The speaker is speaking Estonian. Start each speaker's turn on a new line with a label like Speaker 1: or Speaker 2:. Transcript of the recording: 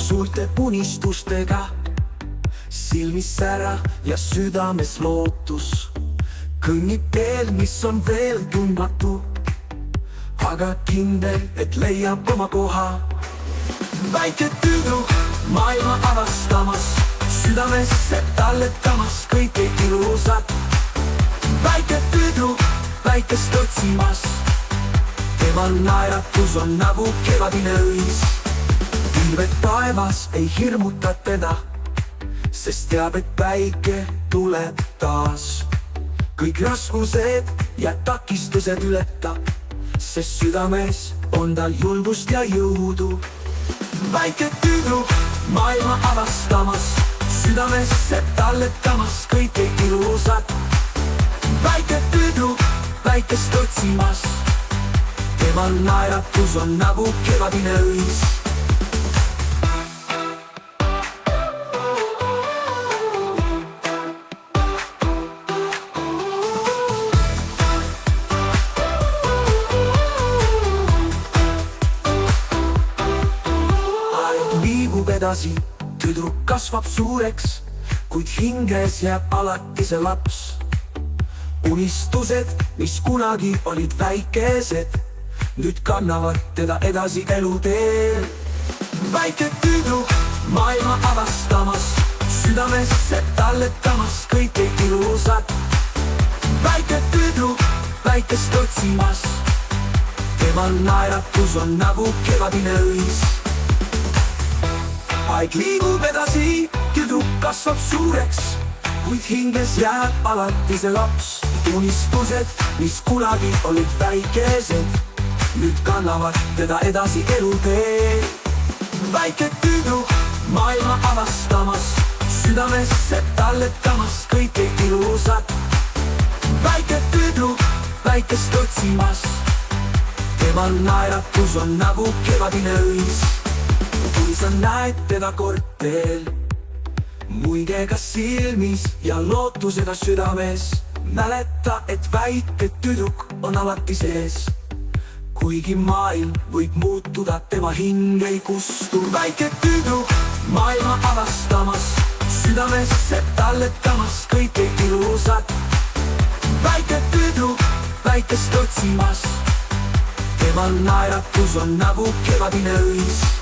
Speaker 1: suurte unistustega, silmis sära ja südames lootus. Kõnnib teel, mis on veel tundmatu, aga kindel, et leiab oma koha. Väike tüdruk maailma avastamas, südamesse talletamas kõike ilusat. Väike tüdruk väikest otsimas, temal naeratus on nagu kevadine õis. Pilved taevas ei hirmuta teda, sest teab, et päike tuleb taas. Kõik raskused ja takistused ületab, sest südames on tal julgust ja jõudu. Väike tüdruk maailma avastamas, südamesse talletamas kõike ilusat. Väike tüdruk väikest otsimas, temal naeratus on nagu kevadine õis. Liigub edasi, tüdruk kasvab suureks, kuid hinges jääb alati see laps. Unistused, mis kunagi olid väikesed, nüüd kannavad teda edasi eluteel. Väike tüdruk maailma avastamas, südamesse talletamas kõike ilusat. Väike tüdruk väikest otsimas, temal naeratus on nagu kevadine õis. Aeg liigub edasi, tüdruk kasvab suureks, kuid hinges jääb alati see laps. Unistused, mis kunagi olid väikesed, nüüd kannavad teda edasi eluteel. Väike tüdruk maailma avastamas, südamesse talletamas kõike ilusat. Väike tüdruk väikest otsimas, temal naeratus on nagu kevadine õis. Kui sa näed teda kord teel, muigega silmis ja lootusega südames, mäleta, et väike tüdruk on alati sees. Kuigi maailm võib muutuda, tema hing ei kustu. Väike tüdruk maailma avastamas, südamesse talletamas kõike ilusat. Väike tüdruk väikest otsimas, temal naeratus on nagu kevadine õis.